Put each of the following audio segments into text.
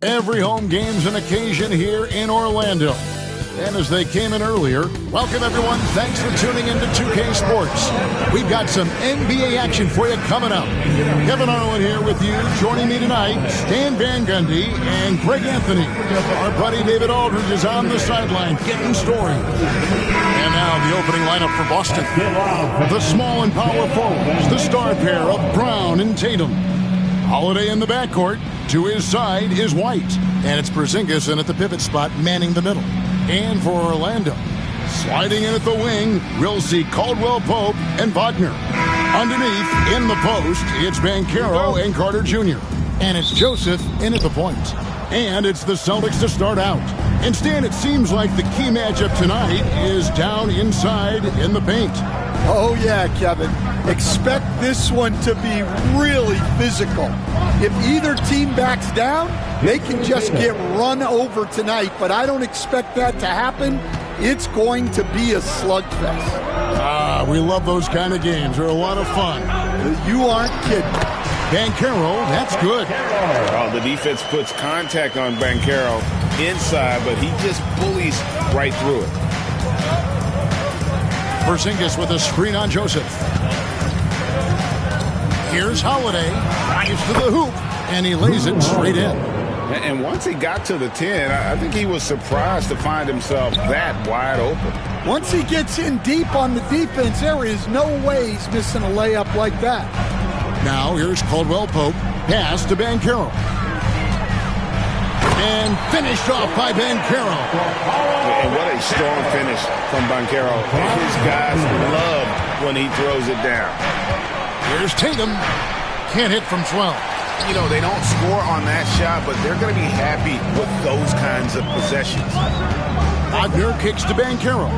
Every home game's an occasion here in Orlando. And as they came in earlier, welcome everyone. Thanks for tuning into 2K Sports. We've got some NBA action for you coming up. Kevin Harlan here with you. Joining me tonight, Stan Van Gundy and Greg Anthony. Our buddy David Aldridge is on the sideline getting story. And now the opening lineup for Boston. The small and power forwards, the star pair of Brown and Tatum. Holiday in the backcourt. To his side is White. And it's Porzingis in at the pivot spot, manning the middle. And for Orlando, sliding in at the wing, we'll see Caldwell Pope and Wagner. Underneath, in the post, it's Banchero and Carter Jr. And it's Joseph in at the point. And it's the Celtics to start out. And Stan, it seems like the key matchup tonight is down inside in the paint. Oh, yeah, Kevin. Expect this one to be really physical. If either team backs down, they can just get run over tonight, but I don't expect that to happen. It's going to be a slugfest. We love those kind of games. They're a lot of fun. You aren't kidding. Banchero, that's good. Oh, the defense puts contact on Banchero inside, but he just bullies right through it. Porzingis with a screen on Joseph. Here's Holiday. Drives to the hoop, and he lays it straight in. And once he got to the 10, I think he was surprised to find himself that wide open. Once he gets in deep on the defense, there is no way he's missing a layup like that. Now here's Caldwell Pope. Pass to Banchero. And finished off by Banchero. And what a strong finish from Banchero. His guys love when he throws it down. Here's Tatum. Can't hit from 12. You know, they don't score on that shot, but they're going to be happy with those kinds of possessions. Wagner kicks to Banchero.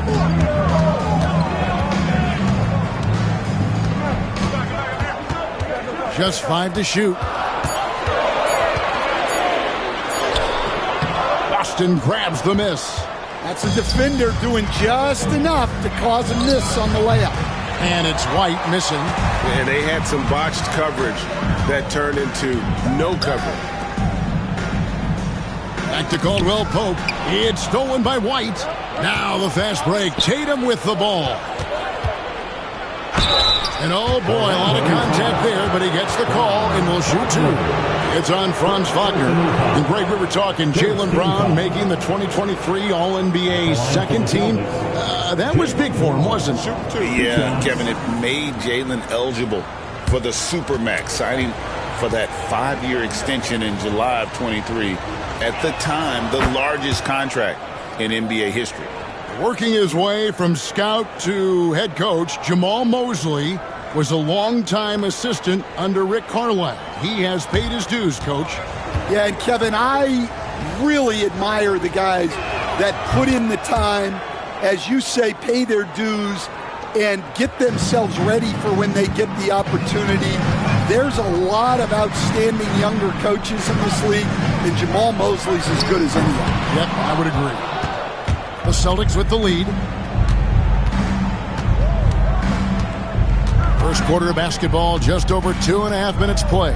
Just 5 to shoot. Boston grabs the miss. That's a defender doing just enough to cause a miss on the layup. And it's White missing. And they had some botched coverage that turned into no coverage. Back to Caldwell Pope. It's stolen by White. Now the fast break. Tatum with the ball. And oh boy, a lot of contact there, but he gets the call and will shoot two. It's on Franz Wagner. And Greg, we were talking Jaylen Brown making the 2023 All-NBA second team. That was big for him, wasn't it? Yeah, Kevin, it made Jaylen eligible for the Supermax, signing for that 5-year extension in July of 23. At the time, the largest contract in NBA history. Working his way from scout to head coach, Jamal Mosley was a longtime assistant under Rick Carlisle. He has paid his dues, Coach. Yeah, and Kevin, I really admire the guys that put in the time, as you say, pay their dues, and get themselves ready for when they get the opportunity. There's a lot of outstanding younger coaches in this league, and Jamal Mosley's as good as anyone. Yep, I would agree. The Celtics with the lead. First quarter of basketball, just over 2.5 minutes play.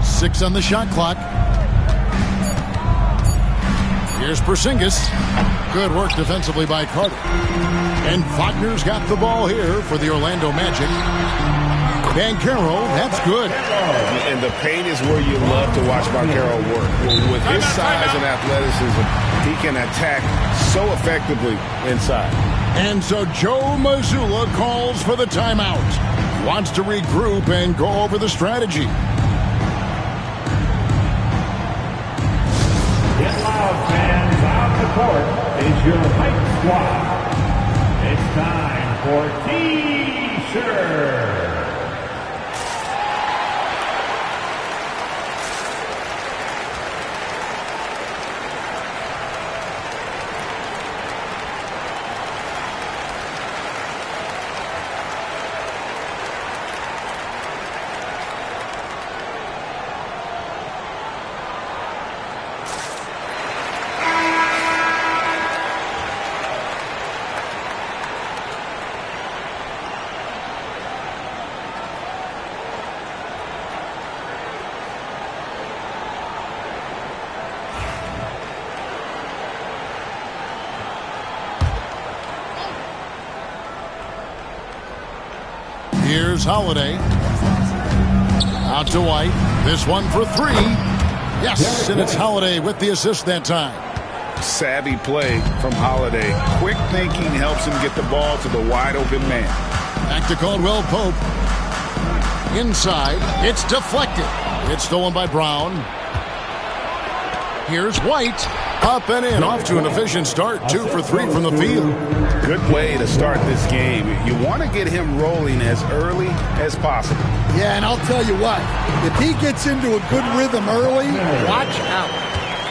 6 on the shot clock. Here's Porzingis. Good work defensively by Carter. And Wagner's got the ball here for the Orlando Magic. Banchero, that's good. And the paint is where you love to watch Banchero work. With his size and athleticism, he can attack so effectively inside. And so Joe Mazzulla calls for the timeout. Wants to regroup and go over the strategy. Get loud, fans. On the court is your hype squad. It's time for T-shirt. Here's Holiday. Out to White. This one for three. Yes, and it's Holiday with the assist that time. Savvy play from Holiday. Quick thinking helps him get the ball to the wide open man. Back to Caldwell Pope. Inside. It's deflected. It's stolen by Brown. Here's White. Up and in. Off to an efficient start. 2 for 3 from the field. Good way to start this game. You want to get him rolling as early as possible. Yeah, and I'll tell you what. If he gets into a good rhythm early, watch out.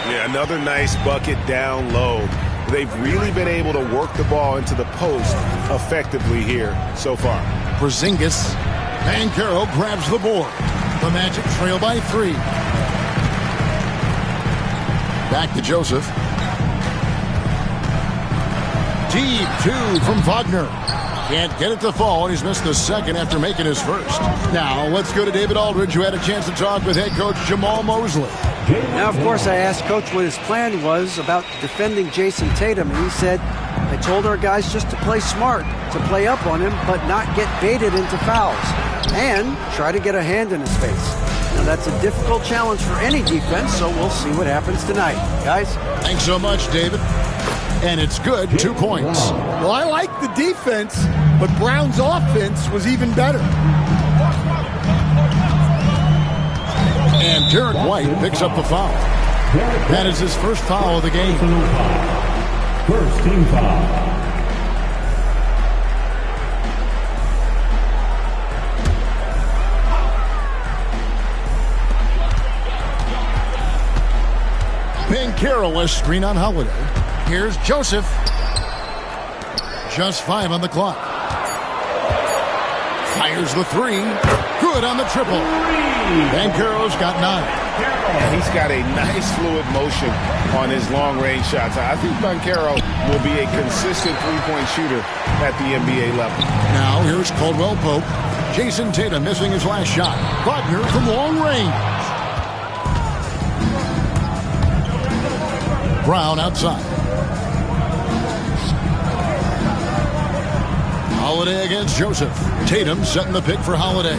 Yeah, another nice bucket down low. They've really been able to work the ball into the post effectively here so far. Porzingis. Banchero grabs the board. The Magic trail by 3. Back to Joseph. Deep 2 from Wagner. Can't get it to fall. He's missed the second after making his first. Now let's go to David Aldridge, who had a chance to talk with head coach Jamal Mosley. Now, of course, I asked Coach what his plan was about defending Jason Tatum, and he said, I told our guys just to play smart, to play up on him, but not get baited into fouls, and try to get a hand in his face. Now, that's a difficult challenge for any defense, so we'll see what happens tonight. Guys? Thanks so much, David. And it's good, 2 points. Well, I like the defense, but Brown's offense was even better. And Derek White picks up the foul. That is his first foul of the game. First team foul. Banchero, a screen on Holiday. Here's Joseph. Just 5 on the clock. Fires the 3. Good on the triple. Banchero's got 9. And he's got a nice fluid motion on his long-range shots. I think Banchero will be a consistent three-point shooter at the NBA level. Now here's Caldwell Pope. Jason Tatum missing his last shot. Wagner from long range. Brown outside. Holiday against Joseph. Tatum setting the pick for Holiday.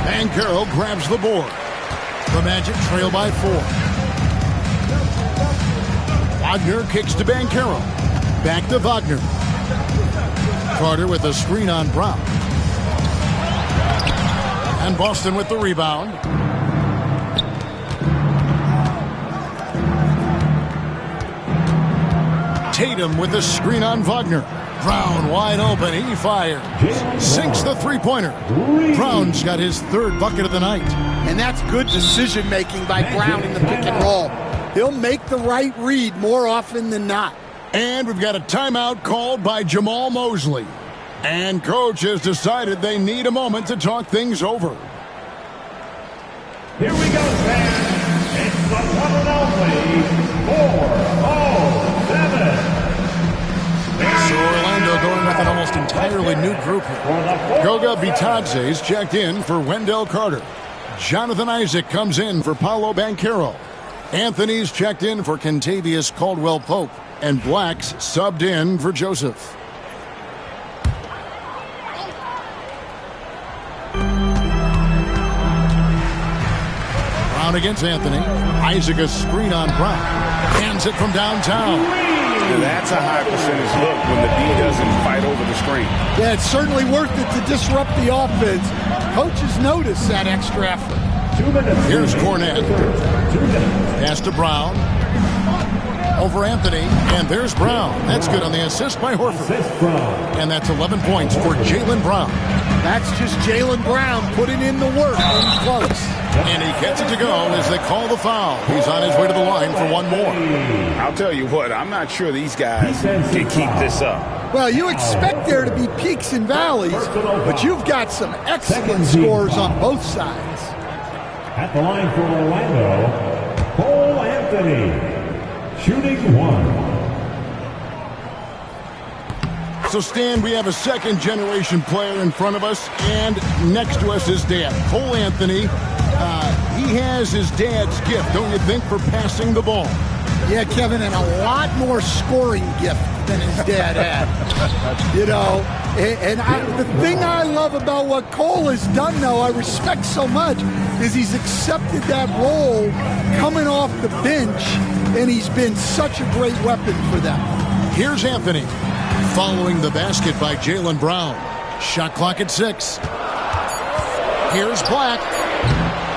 Banchero grabs the board. The Magic trail by 4. Wagner kicks to Banchero. Back to Wagner. Carter with a screen on Brown. And Boston with the rebound. Tatum with a screen on Wagner. Brown wide open. He fires. Sinks the three-pointer. Brown's got his 3rd bucket of the night. And that's good decision-making by Brown in the pick and roll. He'll make the right read more often than not. And we've got a timeout called by Jamal Mosley. And coach has decided they need a moment to talk things over. Here we go, fans. It's the one and only 4-0-7. So Orlando going with an almost entirely new group here. Goga Bitadze's checked in for Wendell Carter. Jonathan Isaac comes in for Paolo Banchero. Anthony's checked in for Kentavious Caldwell-Pope. And Black's subbed in for Joseph. Brown against Anthony. Isaac a screen on Brown. Hands it from downtown. Now that's a high percentage look when the D doesn't fight over the screen. Yeah, it's certainly worth it to disrupt the offense. Coaches notice that extra effort. 2 minutes. Here's Cornette. 2 minutes. Pass to Brown. Over Anthony. And there's Brown. That's good on the assist by Horford. Assist from. And that's 11 points for Jaylen Brown. That's just Jaylen Brown putting in the work when he's close. And he gets it to go as they call the foul. He's on his way to the line for one more. I'll tell you what, I'm not sure these guys can keep this up. Well, you expect there to be peaks and valleys, but you've got some excellent scores on both sides. At the line for Orlando, Cole Anthony, shooting 1. So, Stan, we have a second-generation player in front of us, and next to us is Dad. Cole Anthony, he has his dad's gift, don't you think, for passing the ball? Yeah, Kevin, and a lot more scoring gift than his dad had. You know, and the thing I love about what Cole has done, though, I respect so much, is he's accepted that role coming off the bench, and he's been such a great weapon for them. Here's Anthony following the basket by Jaylen Brown. Shot clock at 6. Here's Black.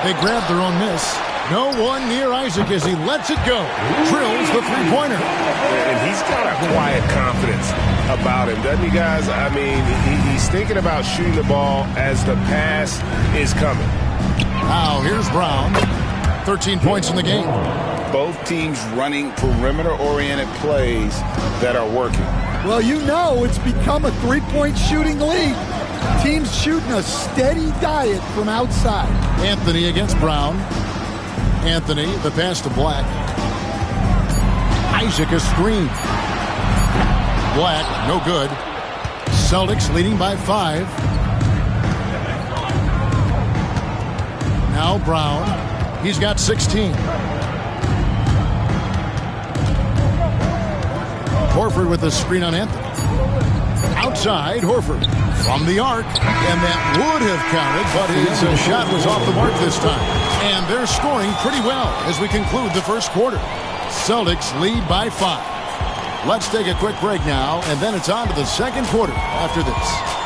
They grab their own miss. No one near Isaac as he lets it go. Drills the three-pointer. And he's got a quiet confidence about him, doesn't he, guys? I mean, he's thinking about shooting the ball as the pass is coming. Now, here's Brown. 13 points in the game. Both teams running perimeter-oriented plays that are working. Well, you know it's become a three-point shooting league. Teams shooting a steady diet from outside. Anthony against Brown. Anthony, the pass to Black. Isaac, a screen. Black, no good. Celtics leading by 5. Now Brown. He's got 16. Horford with the screen on Anthony. Outside, Horford from the arc, and that would have counted, but his shot was off the mark this time. And they're scoring pretty well as we conclude the first quarter. Celtics lead by 5. Let's take a quick break now, and then it's on to the second quarter after this.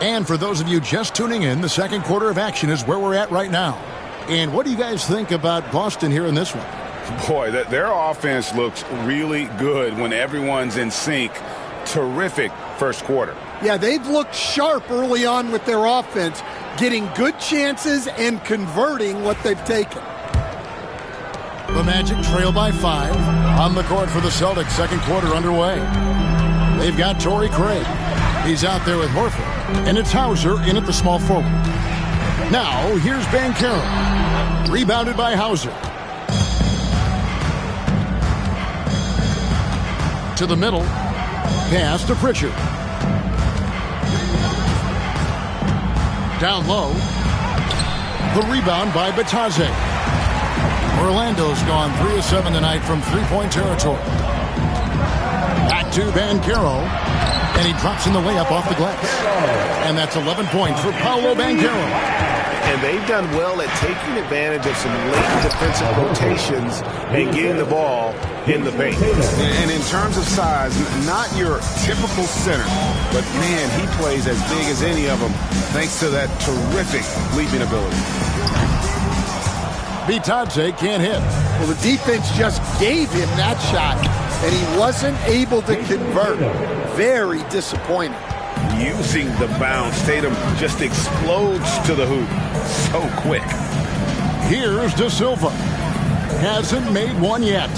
And for those of you just tuning in, the second quarter of action is where we're at right now. And what do you guys think about Boston here in this one? Boy, their offense looks really good when everyone's in sync. Terrific first quarter. Yeah, they've looked sharp early on with their offense, getting good chances and converting what they've taken. The Magic trail by 5 on the court for the Celtics. Second quarter underway. They've got Torrey Craig. He's out there with Horford. And it's Hauser in at the small forward. Now, here's Banchero. Rebounded by Hauser. To the middle. Pass to Pritchard. Down low. The rebound by Batadze. Orlando's gone 3 of 7 tonight from three-point territory. Back to Banchero. And he drops in the layup off the glass. And that's 11 points for Paolo Banchero. And they've done well at taking advantage of some late defensive rotations and getting the ball in the paint. And in terms of size, not your typical center, but man, he plays as big as any of them thanks to that terrific leaping ability. Batadze can't hit. Well, the defense just gave him that shot, and he wasn't able to convert. Very disappointing. Using the bounce, Tatum just explodes to the hoop so quick. Here's De Silva. Hasn't made one yet.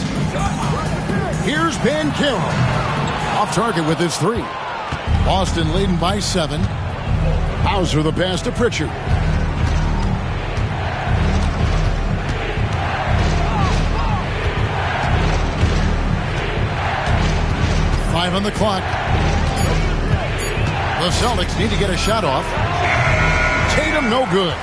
Here's Banchero. Off target with his 3. Boston leading by 7. Hauser the pass to Pritchard. Five on the clock. The Celtics need to get a shot off. Tatum no good.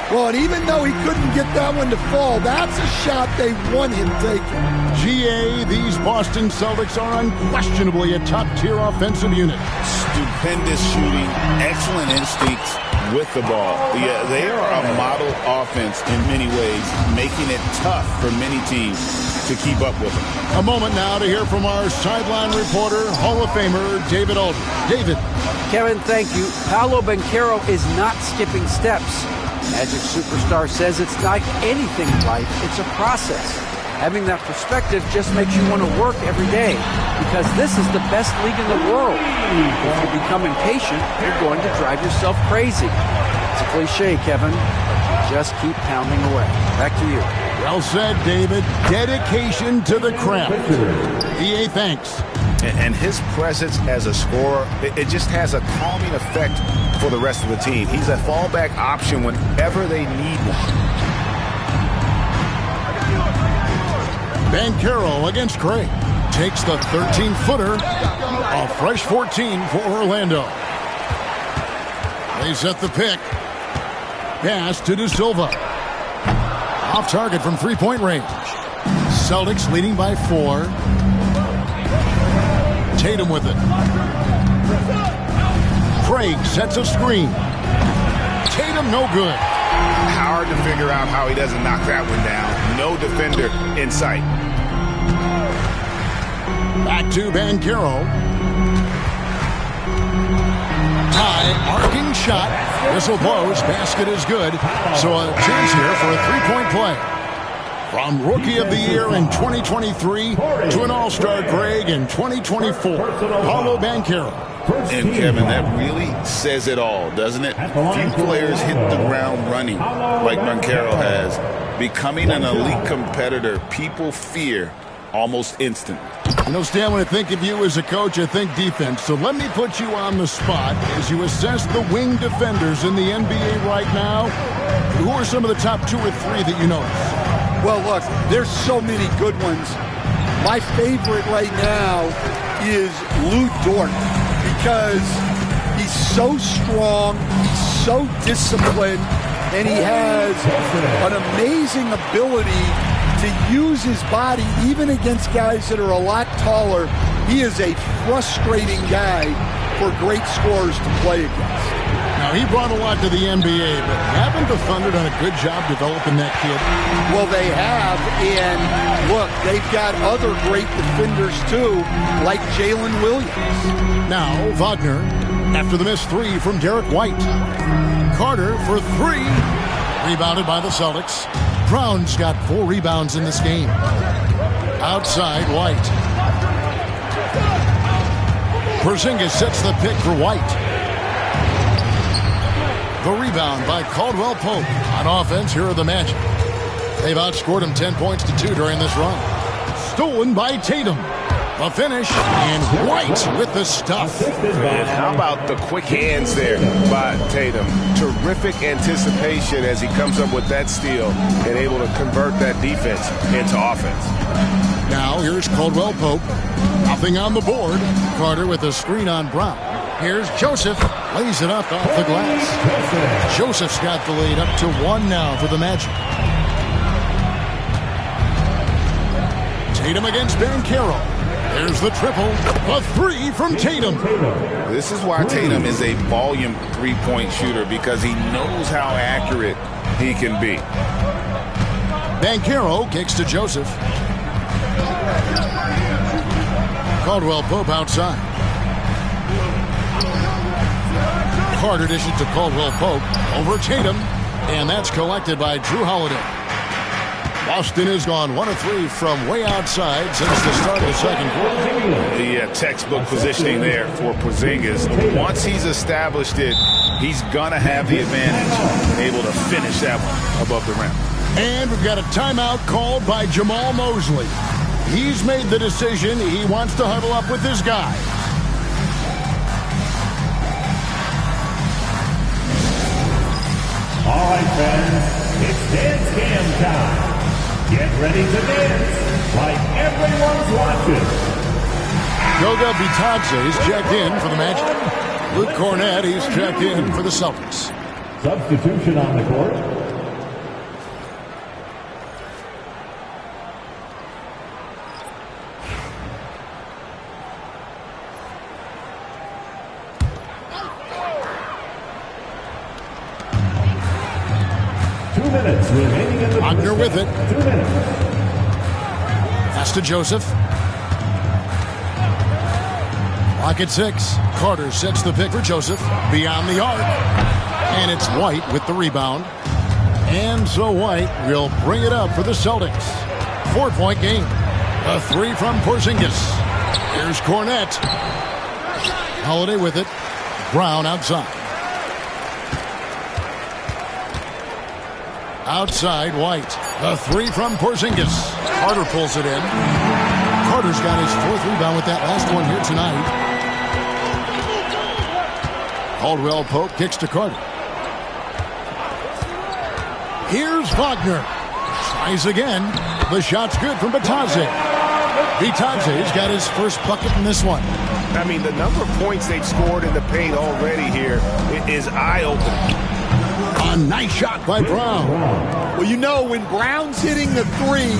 Well, and even though he couldn't get that one to fall, that's a shot they want him taking. GA, these Boston Celtics are unquestionably a top-tier offensive unit. Stupendous shooting, excellent instincts with the ball. Yeah, they are a model offense in many ways, making it tough for many teams to keep up with them. A moment now to hear from our sideline reporter, Hall of Famer David Aldridge. David. Kevin, thank you. Paolo Banchero is not skipping steps. Magic Superstar says it's like anything in life, it's a process. Having that perspective just makes you want to work every day because this is the best league in the world. If you become impatient, you're going to drive yourself crazy. It's a cliche, Kevin, but you just keep pounding away. Back to you. Well said, David. Dedication to the craft. EA, thanks. And his presence as a scorer, it just has a calming effect for the rest of the team. He's a fallback option whenever they need one. Banchero against Craig. Takes the 13-footer. A fresh 14 for Orlando. They set the pick. Pass to De Silva. Off target from three-point range. Celtics leading by 4. Tatum with it. Craig sets a screen. Tatum no good. Hard to figure out how he doesn't knock that one down. No defender in sight. Back to Banchero. High arcing shot. Whistle blows. Basket is good. So a chance here for a three-point play. From Rookie of the Year in 2023 to an All-Star Greg in 2024. Paulo Banchero. And Kevin, that really says it all, doesn't it? Few players hit the ground running like Banchero has. Becoming an elite competitor, people fear almost instantly. You know, Stan, when I think of you as a coach, I think defense. So let me put you on the spot as you assess the wing defenders in the NBA right now. Who are some of the top 2 or 3 that you notice? Well, look, there's so many good ones. My favorite right now is Lou Dort because he's so strong, he's so disciplined, and he has an amazing ability to use his body even against guys that are a lot taller. He is a frustrating guy for great scorers to play against. Now, he brought a lot to the NBA, but haven't the Thunder done a good job developing that kid? Well, they have, and look, they've got other great defenders too, like Jalen Williams. Now, Wagner, after the missed 3 from Derek White. Carter for 3. Rebounded by the Celtics. Brown's got 4 rebounds in this game. Outside, White. Porzingis sets the pick for White. The rebound by Caldwell Pope. On offense, here are the Magic. They've outscored him 10 points to 2 during this run. Stolen by Tatum. The finish, and White with the stuff. And how about the quick hands there by Tatum? Terrific anticipation as he comes up with that steal and able to convert that defense into offense. Now here's Caldwell Pope. Nothing on the board. Carter with a screen on Brown. Here's Joseph. Lays it up off the glass. Joseph's got the lead up to 1 now for the Magic. Tatum against Banchero. There's the triple. A 3 from Tatum. This is why Tatum is a volume three-point shooter, because he knows how accurate he can be. Banchero kicks to Joseph. Caldwell Pope outside. Carter dishes to Caldwell Pope over Tatum, and that's collected by Drew Holiday. Boston has gone 1 of 3 from way outside since the start of the second quarter. The textbook positioning there for Porzingis. Once he's established it, he's going to have the advantage, able to finish that one above the rim. And we've got a timeout called by Jamal Mosley. He's made the decision. He wants to huddle up with his guys. All right, fans, it's dance cam time. Get ready to dance like everyone's watching. Goga Bitadze's checked in for the Magic. Luke Cornett, he's checked in for the Celtics. Substitution on the court. Wagner with it. 2 minutes. Pass to Joseph. Clock at 6. Carter sets the pick for Joseph. Beyond the arc. And it's White with the rebound. And so White will bring it up for the Celtics. 4-point game. A 3 from Porzingis. Here's Cornett. Holiday with it. Brown outside. Outside, White. The 3 from Porzingis. Carter pulls it in. Carter's got his 4th rebound with that last one here tonight. Caldwell Pope kicks to Carter. Here's Wagner. Tries again. The shot's good from Bitadze. Bitadze's got his first bucket in this one. I mean, the number of points they've scored in the paint already here is eye-opening. A nice shot by Brown. Well, you know, when Brown's hitting the three,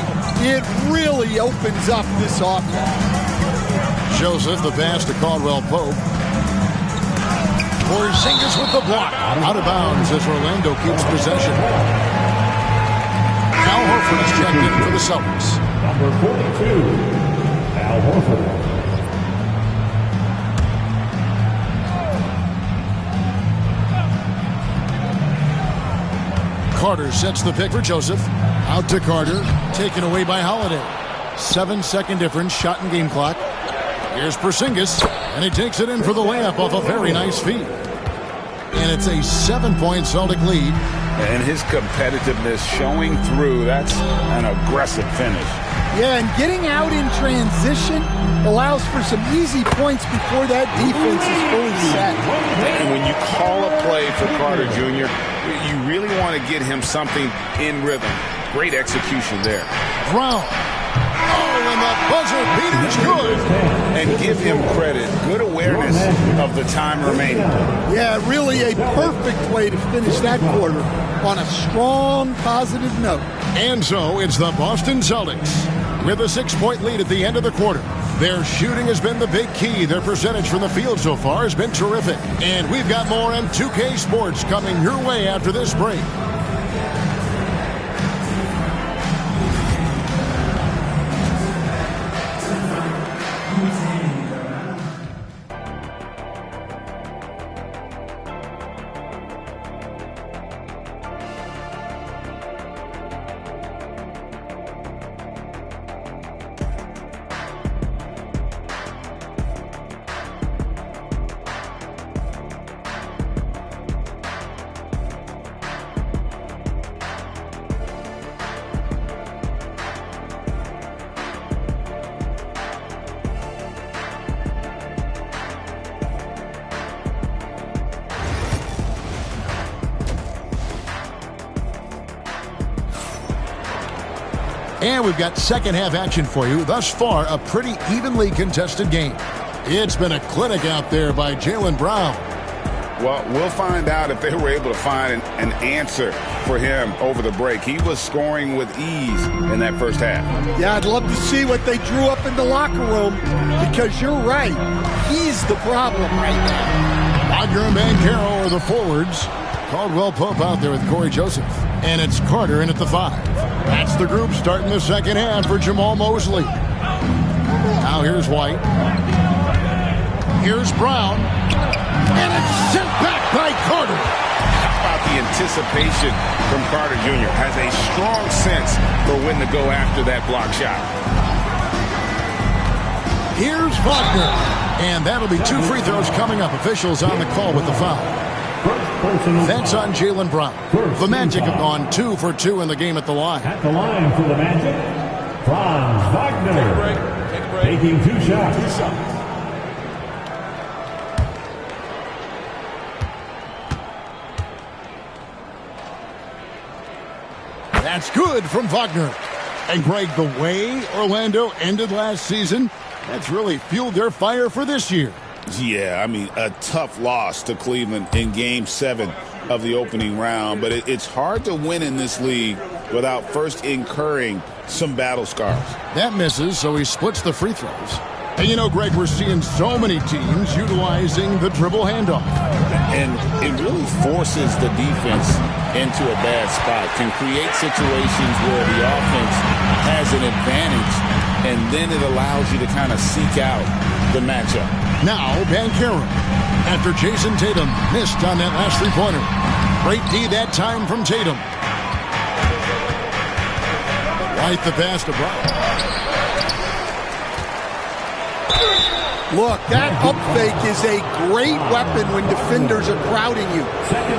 it really opens up this offense. Joseph, the pass to Caldwell Pope. Porzingis with the block. Out of bounds as Orlando keeps possession. Al Horford is checked in for the Celtics. Number 42, Al Horford. Carter sets the pick for Joseph. Out to Carter. Taken away by Holiday. 7-second difference. Shot and game clock. Here's Porzingis. And he takes it in for the layup off a very nice feed. And it's a 7-point Celtic lead. And his competitiveness showing through. That's an aggressive finish. Yeah, and getting out in transition allows for some easy points before that defense is fully set. And when you call a play for Carter Jr., you really want to get him something in rhythm. Great execution there. Brown. Oh, and the buzzer beater's good. And give him credit. Good awareness of the time remaining. Yeah, really a perfect way to finish that quarter on a strong, positive note. And so it's the Boston Celtics with a 6-point lead at the end of the quarter. Their shooting has been the big key. Their percentage from the field so far has been terrific. And we've got more on 2K Sports coming your way after this break. And we've got second half action for you. Thus far, a pretty evenly contested game. It's been a clinic out there by Jaylen Brown. Well, we'll find out if they were able to find an answer for him over the break. He was scoring with ease in that first half. Yeah, I'd love to see what they drew up in the locker room because you're right. He's the problem right now. Wagner and Banchero are the forwards. Caldwell Pope out there with Corey Joseph. And it's Carter in at the 5. That's the group starting the second half for Jamal Mosley. Now here's White. Here's Brown. And it's sent back by Carter. How about the anticipation from Carter Jr.? Has a strong sense for when to go after that block shot. Here's Wagner. And that'll be 2 free throws coming up. Officials on the call with the foul. That's on Jaylen Brown. The Magic have gone 2 for 2 in the game at the line. At the line for the Magic, Franz Wagner, taking 2 shots. That's good from Wagner. And Greg, the way Orlando ended last season, that's really fueled their fire for this year. Yeah, I mean, a tough loss to Cleveland in Game 7 of the opening round. But it's hard to win in this league without first incurring some battle scars. That misses, so he splits the free throws. And you know, Greg, we're seeing so many teams utilizing the dribble handoff. And it really forces the defense into a bad spot. Can create situations where the offense has an advantage, and then it allows you to kind of seek out the matchup. Now, Banchero, after Jason Tatum missed on that last three-pointer. Great D that time from Tatum. White the pass to Brown. Look, that up fake is a great weapon when defenders are crowding you.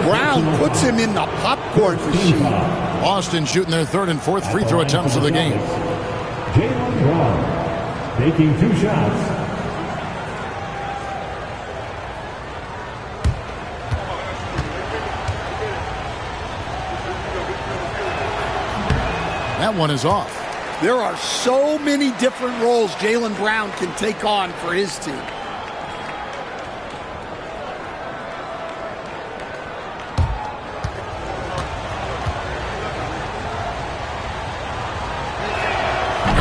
Brown puts him in the popcorn machine. Boston shooting their third and fourth free throw attempts of the game. Jaylen Brown taking 2 shots. That one is off. There are so many different roles Jaylen Brown can take on for his team.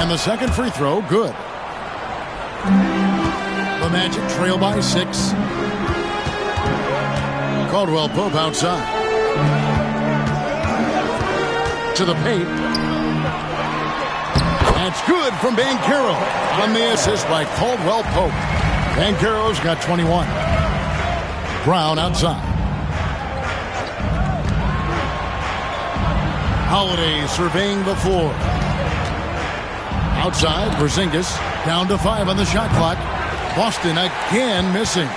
And the second free throw, good. The Magic trail by 6. Caldwell Pope outside. To the paint. That's good from Banchero on the assist by Caldwell Pope. Banchero's got 21. Brown outside. Holiday surveying the floor. Outside, Porzingis down to 5 on the shot clock. Boston again missing.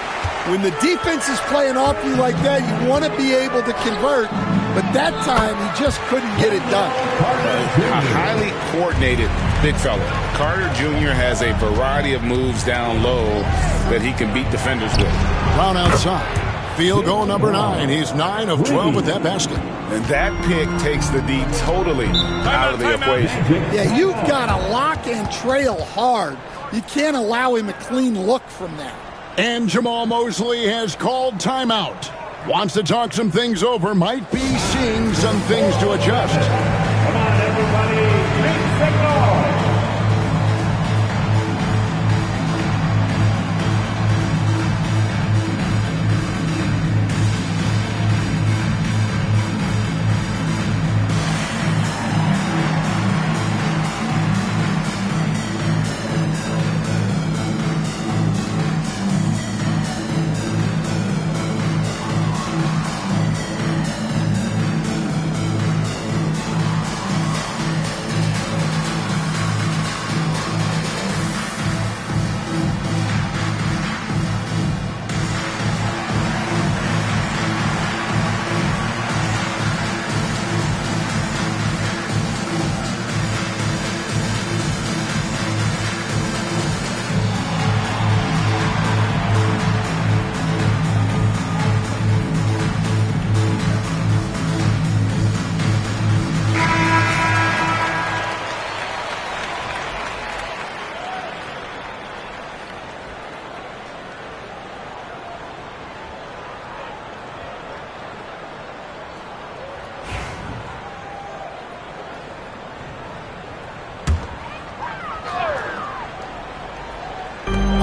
When the defense is playing off you like that, you want to be able to convert. But that time, he just couldn't get it done. A highly coordinated big fella. Carter Jr. has a variety of moves down low that he can beat defenders with. Brown outside. Field goal number 9. He's 9 of 12 with that basket. And that pick takes the D totally out of the equation. Yeah, you've got to lock and trail hard. You can't allow him a clean look from that. And Jamal Mosley has called timeout. Wants to talk some things over. Might be seeing some things to adjust. Come on, everybody. Make some noise.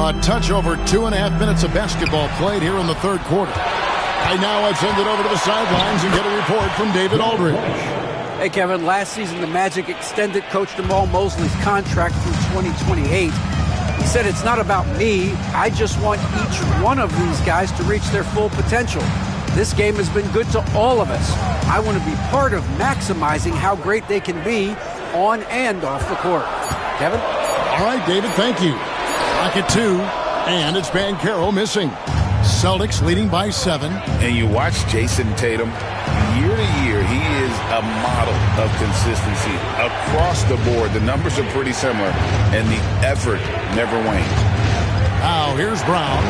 A touch over 2.5 minutes of basketball played here in the third quarter. Right now, I send it over to the sidelines and get a report from David Aldridge. Hey, Kevin, last season the Magic extended Coach Jamal Mosley's contract through 2028. He said, it's not about me. I just want each one of these guys to reach their full potential. This game has been good to all of us. I want to be part of maximizing how great they can be on and off the court. Kevin? All right, David, thank you. Pocket 2, and it's Banchero missing. Celtics leading by 7. And you watch Jason Tatum. Year to year, he is a model of consistency. Across the board, the numbers are pretty similar, and the effort never wanes. Now, here's Brown.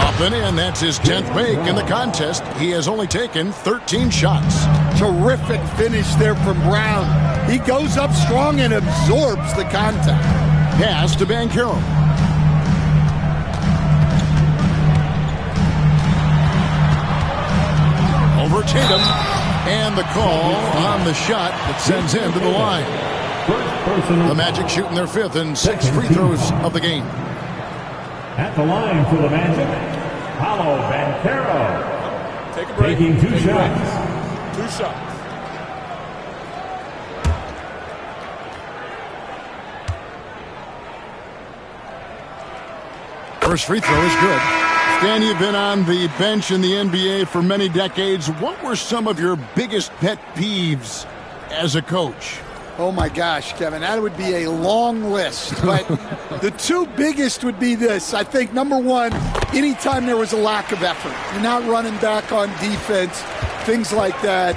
Up and in, that's his 10th make in the contest. He has only taken 13 shots. Terrific finish there from Brown. He goes up strong and absorbs the contact. Pass to Banchero. Over Tatum. And the call on the shot that sends him to the line. The Magic shooting their 5th and 6th free throws of the game. At the line for the Magic, Paolo Banchero. Take a break. Taking 2 shots. 2 shots. First free throw is good. Stan, you've been on the bench in the NBA for many decades. What were some of your biggest pet peeves as a coach? Oh, my gosh, Kevin, that would be a long list. But the 2 biggest would be this. I think, number 1, anytime there was a lack of effort, you're not running back on defense, things like that.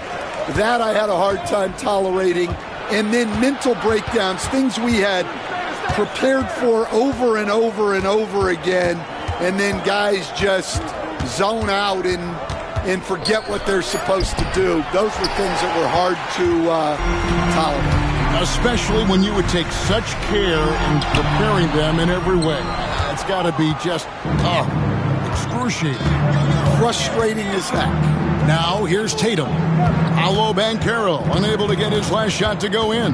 That I had a hard time tolerating. And then mental breakdowns, things we had prepared for over and over and over again, and then guys just zone out and forget what they're supposed to do. Those were things that were hard to tolerate. Especially when you would take such care in preparing them in every way. It's got to be just, excruciating. Frustrating as heck. Now, here's Tatum. Paolo Banchero, unable to get his last shot to go in.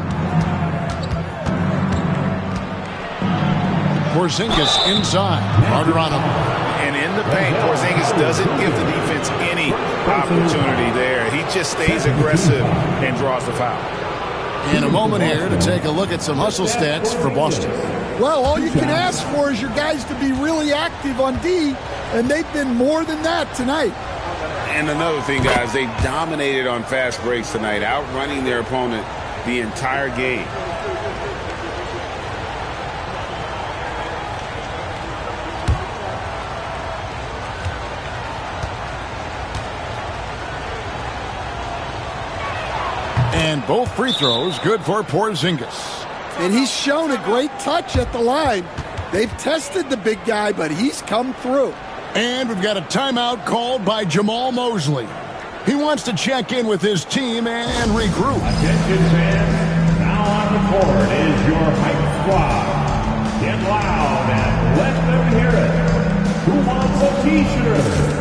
Porzingis inside. Carter on him. And in the paint, Porzingis doesn't give the defense any opportunity there. He just stays aggressive and draws the foul. In a moment here to take a look at some hustle stats for Boston. Well, all you can ask for is your guys to be really active on D, and they've been more than that tonight. And another thing, guys, they dominated on fast breaks tonight, outrunning their opponent the entire game. And both free throws good for Porzingis. And he's shown a great touch at the line. They've tested the big guy, but he's come through. And we've got a timeout called by Jamal Mosley. He wants to check in with his team and regroup. Attention fans, now on the court is your hype squad. Get loud and let them hear it. Who wants a t-shirt?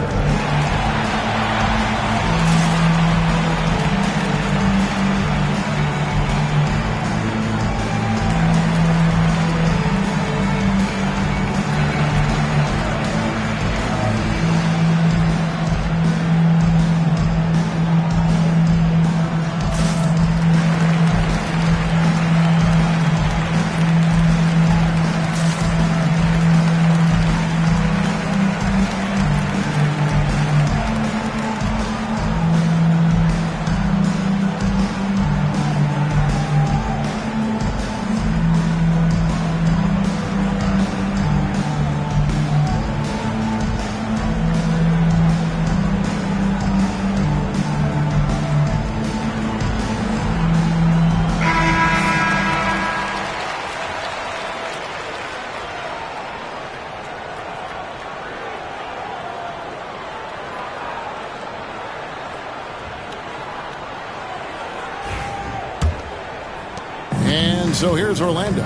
And so here's Orlando.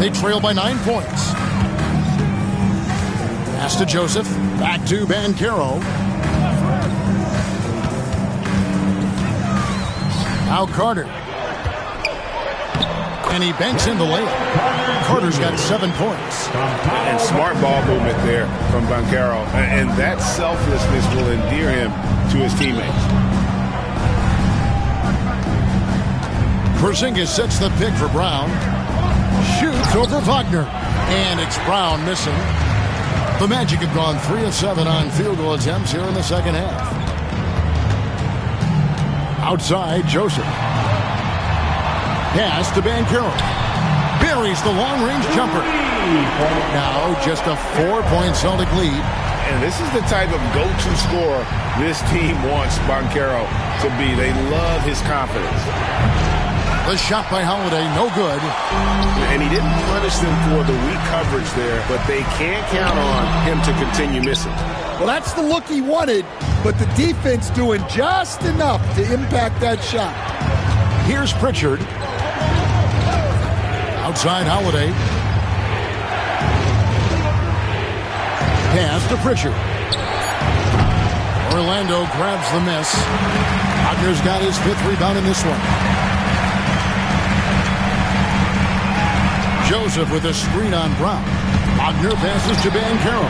They trail by 9 points. Pass to Joseph. Back to Banchero. Now Carter. And he banks in the layup. Carter's got 7 points. And smart ball movement there from Banchero. And that selflessness will endear him to his teammates. Porzingis sets the pick for Brown. Shoots over Wagner. And it's Brown missing. The Magic have gone 3 of 7 on field goal attempts here in the second half. Outside, Joseph. Pass to Banchero. Buries the long-range jumper. Now just a 4-point Celtic lead. And this is the type of go-to scorer this team wants Banchero to be. They love his confidence. The shot by Holiday, no good. And he didn't punish them for the weak coverage there, but they can't count on him to continue missing. Well, that's the look he wanted, but the defense doing just enough to impact that shot. Here's Pritchard. Outside Holiday. Pass to Pritchard. Orlando grabs the miss. Wagner's got his 5th rebound in this one. Joseph with a screen on Brown. Wagner passes to Banchero.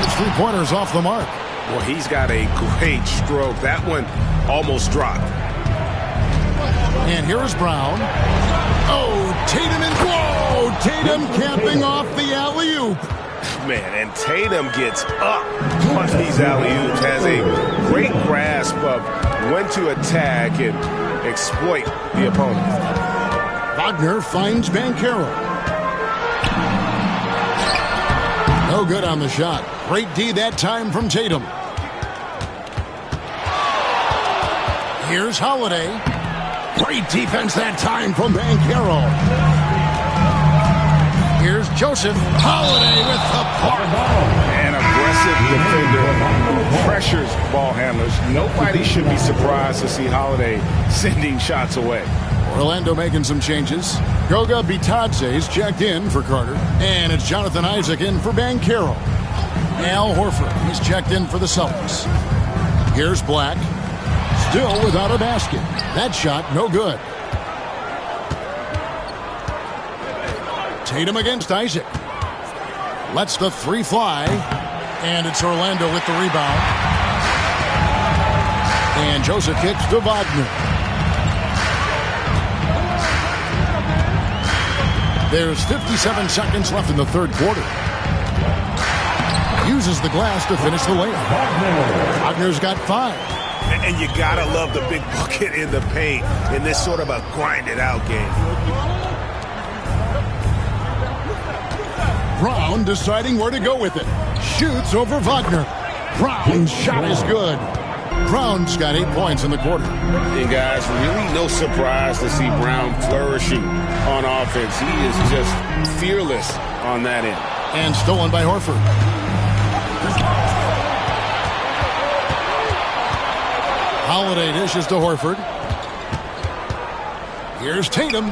His 3-pointer's off the mark. Well, he's got a great stroke. That one almost dropped. And here's Brown. Oh, Tatum and whoa! Tatum capping off the alley-oop. Man, and Tatum gets up on these alley-oops. Has a great grasp of when to attack and exploit the opponent. Wagner finds Banchero. No good on the shot. Great D that time from Tatum. Here's Holiday. Great defense that time from Banchero. Here's Joseph. Holiday with the block. An aggressive defender who pressures ball handlers. Nobody should be surprised to see Holiday sending shots away. Orlando making some changes. Goga Bitadze's checked in for Carter. And it's Jonathan Isaac in for Banchero. Al Horford is checked in for the Celtics. Here's Black. Still without a basket. That shot no good. Tatum against Isaac. Lets the three fly. And it's Orlando with the rebound. And Joseph kicks to Wagner. There's 57 seconds left in the third quarter. Uses the glass to finish the layup. Wagner's got 5. And you gotta love the big bucket in the paint in this sort of a grinded-out game. Brown deciding where to go with it. Shoots over Wagner. Brown's shot is good. Brown's got 8 points in the quarter. And guys, really no surprise to see Brown flourishing on offense. He is just fearless on that end. And stolen by Horford. Holiday dishes to Horford. Here's Tatum.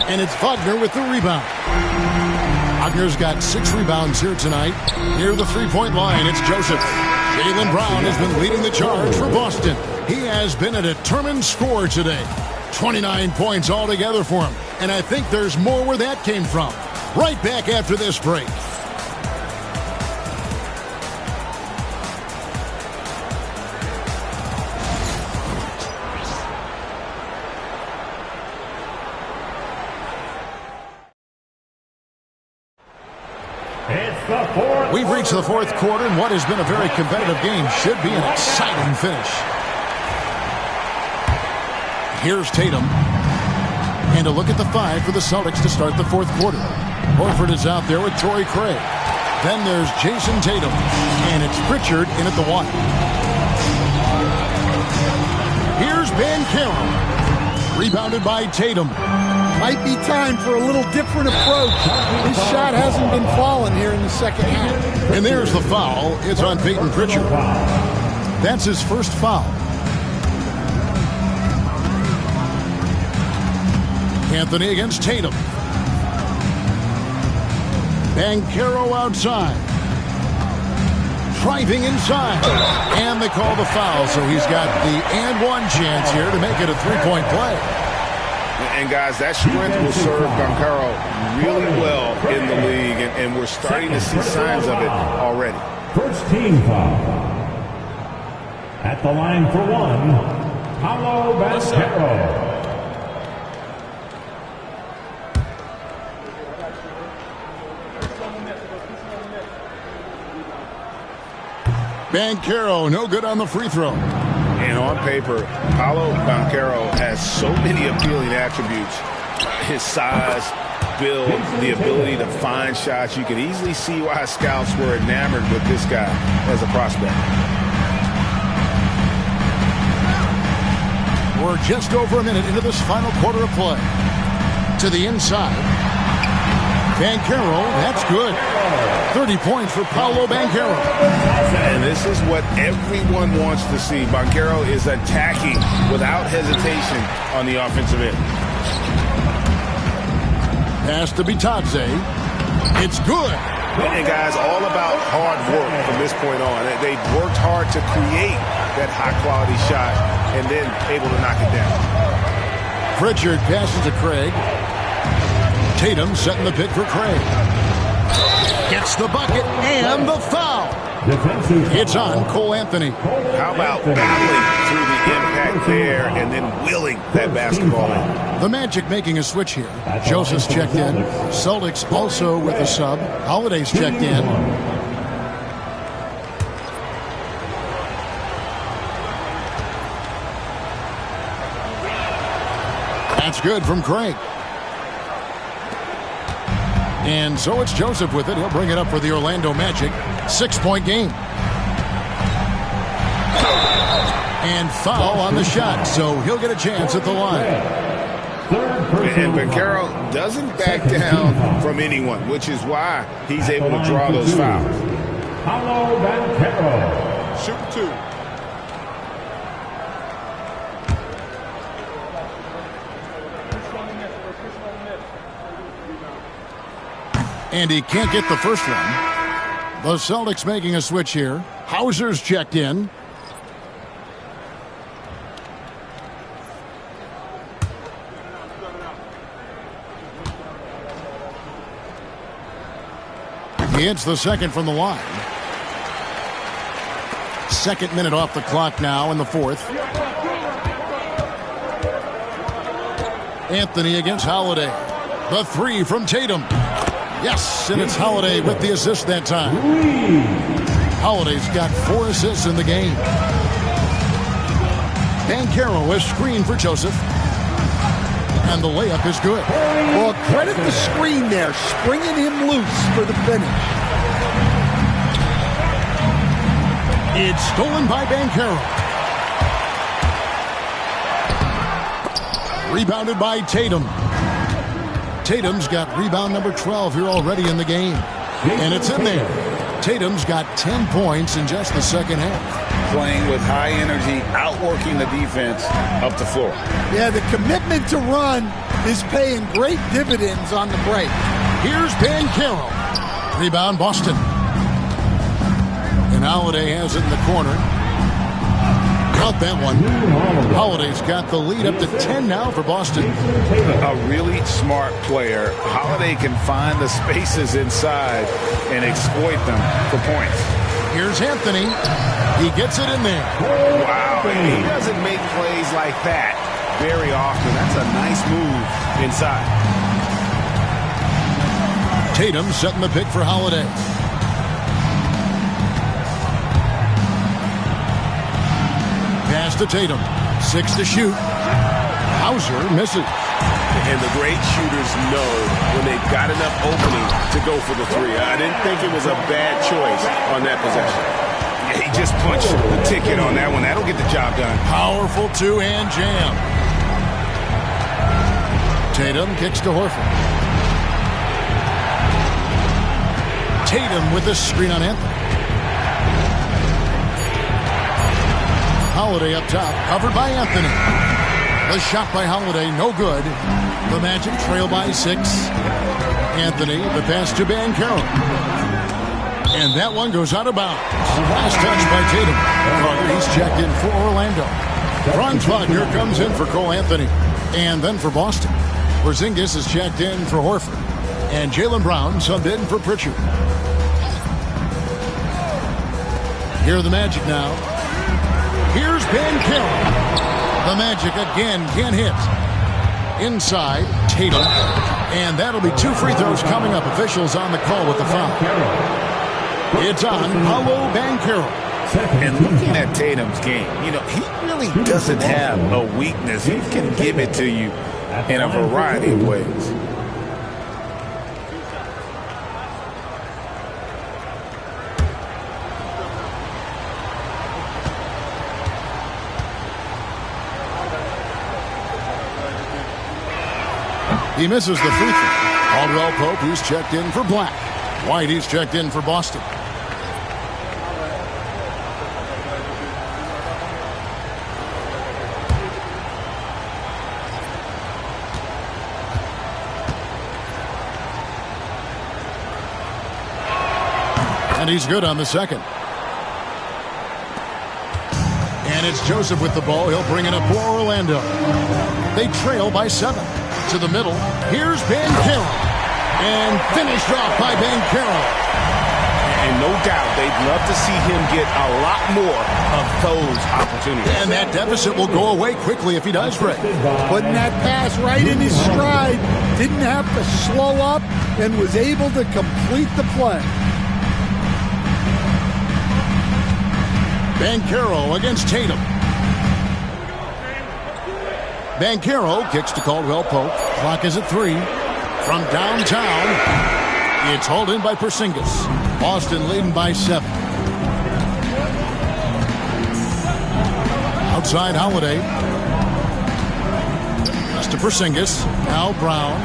And it's Wagner with the rebound. Wagner's got 6 rebounds here tonight. Near the three-point line, it's Joseph. Jaylen Brown has been leading the charge for Boston. He has been a determined scorer today. 29 points altogether for him. And I think there's more where that came from. Right back after this break. We've reached the fourth quarter, and what has been a very competitive game should be an exciting finish. Here's Tatum. And a look at the 5 for the Celtics to start the fourth quarter. Horford is out there with Torrey Craig. Then there's Jason Tatum. And it's Pritchard in at the 1. Here's Banchero. Rebounded by Tatum. Might be time for a little different approach. His shot hasn't been falling here in the second half. And there's the foul. It's on Peyton Pritchard. That's his first foul. Anthony against Tatum. Banchero outside. Driving inside. And they call the foul, so he's got the and one chance here to make it a three-point play. And, guys, that strength will serve Banchero really well in the league, and we're starting to see signs of it already. First team foul. At the line for 1, Paolo Banchero. Banchero, no good on the free throw. And on paper, Paolo Banchero has so many appealing attributes. His size, build, the ability to find shots. You can easily see why scouts were enamored with this guy as a prospect. We're just over a minute into this final quarter of play. To the inside. Banchero, that's good. 30 points for Paolo Banchero. And this is what everyone wants to see. Banchero is attacking without hesitation on the offensive end. Pass to Bitadze. It's good. And guys, all about hard work from this point on. They've worked hard to create that high-quality shot and then able to knock it down. Pritchard passes to Craig. Tatum setting the pick for Craig. Gets the bucket and the foul. It's on Cole Anthony. How about battling through the impact there and then willing that basketball in? The Magic making a switch here. Joseph's checked in. Celtics also with a sub. Holiday's checked in. That's good from Craig. And so it's Joseph with it. He'll bring it up for the Orlando Magic. 6-point game. And foul on the shot, so he'll get a chance at the line. And Banchero doesn't back down from anyone, which is why he's able to draw those fouls. Paolo Banchero. Shoot 2. And he can't get the first one. The Celtics making a switch here. Hauser's checked in. He hits the second from the line. Second minute off the clock now in the fourth. Anthony against Holiday. The three from Tatum. Yes, and it's Holiday with the assist that time. Holiday's got 4 assists in the game. Banchero is screen for Joseph. And the layup is good. Well, credit the screen there, springing him loose for the finish. It's stolen by Banchero. Rebounded by Tatum. Tatum's got rebound number 12 here already in the game. And it's in there. Tatum's got 10 points in just the second half. Playing with high energy, outworking the defense up the floor. Yeah, the commitment to run is paying great dividends on the break. Here's Banchero. Rebound Boston. And Holiday has it in the corner. Got that one. Holiday's got the lead up to 10 now for Boston. A really smart player. Holiday can find the spaces inside and exploit them for points. Here's Anthony. He gets it in there. Wow, and he doesn't make plays like that very often. That's a nice move inside. Tatum setting the pick for Holiday. Pass to Tatum. 6 to shoot. Hauser misses. And the great shooters know when they've got enough opening to go for the three. I didn't think it was a bad choice on that possession. Yeah, he just punched the ticket on that one. That'll get the job done. Powerful two-hand jam. Tatum kicks to Horford. Tatum with the screen on Anthony. Holiday up top, covered by Anthony. The shot by Holiday, no good. The Magic trail by 6. Anthony, the pass to Banchero. And that one goes out of bounds. Last touch by Tatum. Carter, he's checked in for Orlando. Ron Wagner comes in for Cole Anthony. And then for Boston, Porzingis is checked in for Horford. And Jaylen Brown subbed in for Pritchard. Here are the Magic now. Here's Banchero. The Magic again can't hit. Inside, Tatum. And that'll be 2 free throws coming up. Officials on the call with the foul. It's on Paolo Banchero. And looking at Tatum's game, you know, he really doesn't have a weakness. He can give it to you in a variety of ways. He misses the free throw. Caldwell Pope, he's checked in for Black. White, he's checked in for Boston. And he's good on the second. And it's Joseph with the ball. He'll bring it up for Orlando. They trail by 7. To the middle. Here's Banchero. And finished off by Banchero. And no doubt they'd love to see him get a lot more of those opportunities. And that deficit will go away quickly if he does, Greg. Putting that pass right in his stride. Didn't have to slow up and was able to complete the play. Banchero against Tatum. Banchero kicks to Caldwell Pope. Clock is at 3. From downtown, it's hauled in by Porzingis. Boston leading by 7. Outside Holiday. Just to Porzingis. Now Brown.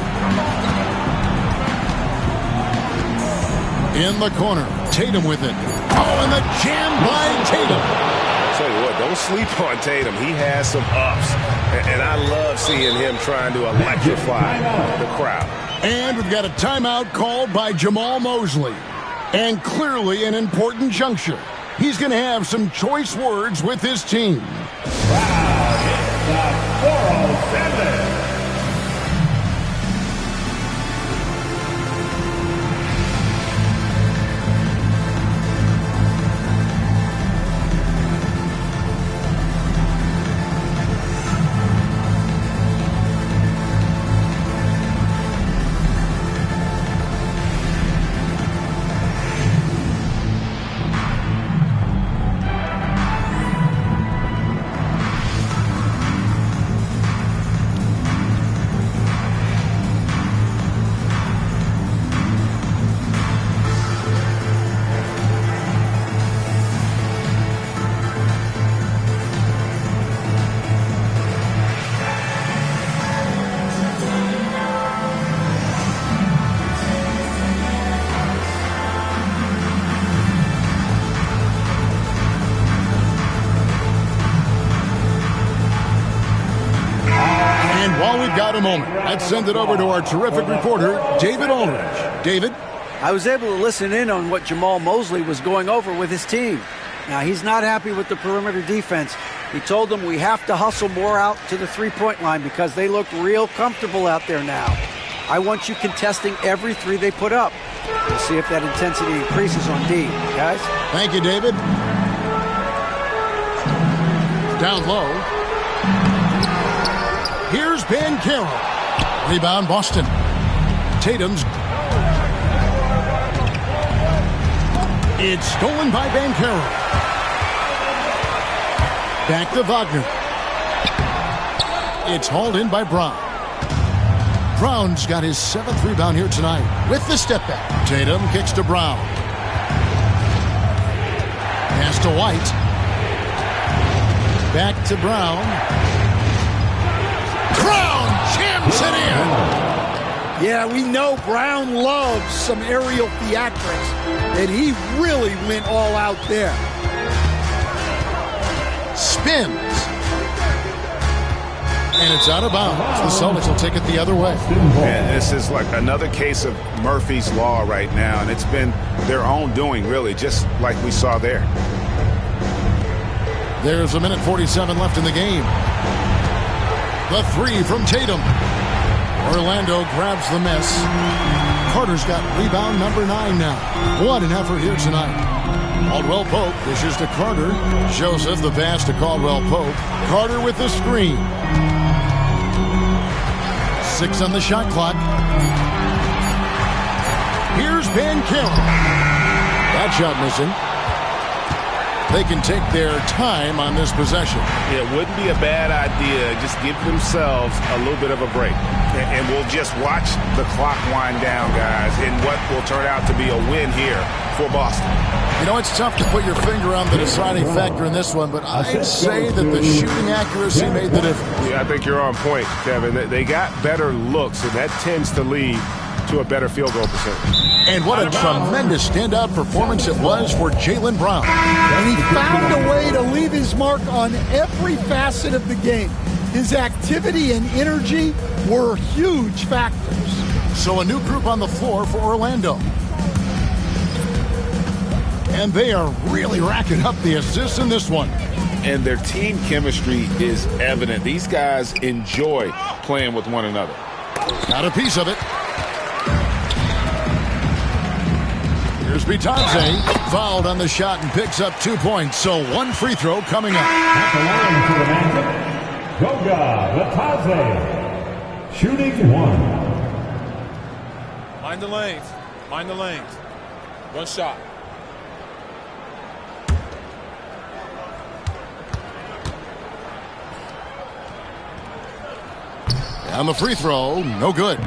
In the corner. Tatum with it. Oh, and the jam by Tatum. I'll tell you what, don't sleep on Tatum. He has some ups. And I love seeing him trying to electrify the crowd. And we've got a timeout called by Jamal Mosley. And clearly an important juncture. He's going to have some choice words with his team. Wow, it's the 407. Got a moment. Let's send it over to our terrific reporter, David Aldridge. David? I was able to listen in on what Jamal Mosley was going over with his team. Now, he's not happy with the perimeter defense. He told them we have to hustle more out to the three-point line because they look real comfortable out there now. I want you contesting every three they put up. We'll see if that intensity increases on D. Guys? Thank you, David. Down low. Here's Banchero. Rebound, Boston. Tatum's. It's stolen by Banchero. Back to Wagner. It's hauled in by Brown. Brown's got his 7th rebound here tonight with the step back. Tatum kicks to Brown. Pass to White. Back to Brown. Brown jams it in. Yeah, we know Brown loves some aerial theatrics, and he really went all out there. Spins. And it's out of bounds. The Celtics will take it the other way. And this is like another case of Murphy's Law right now, and it's been their own doing, really, just like we saw there. There's 1:47 left in the game. The three from Tatum. Orlando grabs the miss. Carter's got rebound number 9 now. What an effort here tonight. Caldwell Pope dishes to Carter. Joseph the pass to Caldwell Pope. Carter with the screen. 6 on the shot clock. Here's Banchero. That shot missing. They can take their time on this possession. It wouldn't be a bad idea. Just give themselves a little bit of a break. And we'll just watch the clock wind down, guys, in what will turn out to be a win here for Boston. You know, it's tough to put your finger on the deciding factor in this one, but I'd say that the shooting accuracy made the difference. Yeah, I think you're on point, Kevin. They got better looks, and that tends to lead to a better field goal percentage. And what a tremendous standout performance it was for Jaylen Brown. And he found a way to leave his mark on every facet of the game. His activity and energy were huge factors. So a new group on the floor for Orlando. And they are really racking up the assists in this one. And their team chemistry is evident. These guys enjoy playing with one another. Got a piece of it. Here's Bitadze, fouled on the shot and picks up 2 points. So 1 free throw coming up. At the line for the matchup, Goga Bitadze, shooting 1. Mind the lanes. Mind the lanes. One shot. And the free throw, no good.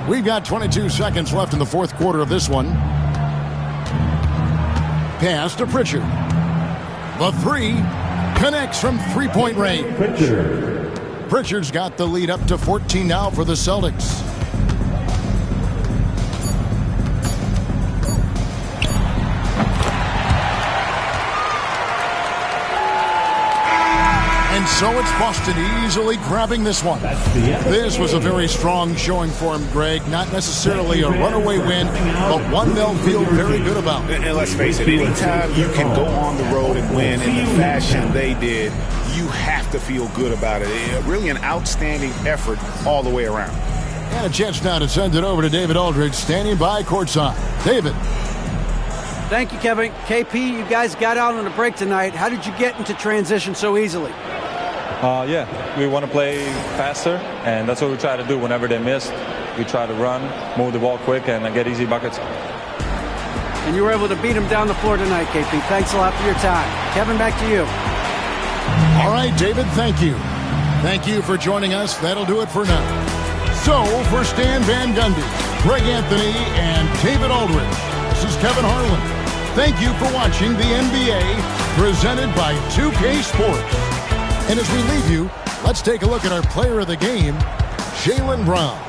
We've got 22 seconds left in the fourth quarter of this one. Pass to Pritchard. The three connects from three-point range. Pritchard's got the lead up to 14 now for the Celtics. And And so it's Boston easily grabbing this one. This was a very strong showing for him, Greg. Not necessarily a runaway win, but one they'll feel very good about. And let's face it, anytime you can go on the road and win in the fashion they did, you have to feel good about it. Really an outstanding effort all the way around. And a chance now to send it over to David Aldridge, standing by courtside. David. Thank you, Kevin. KP, you guys got out on a break tonight. How did you get into transition so easily? Yeah, we want to play faster, and that's what we try to do whenever they miss. We try to run, move the ball quick, and get easy buckets. And you were able to beat them down the floor tonight, KP. Thanks a lot for your time. Kevin, back to you. All right, David, thank you. Thank you for joining us. That'll do it for now. So, for Stan Van Gundy, Greg Anthony, and David Aldridge, this is Kevin Harlan. Thank you for watching the NBA, presented by 2K Sports. And as we leave you, let's take a look at our player of the game, Jaylen Brown.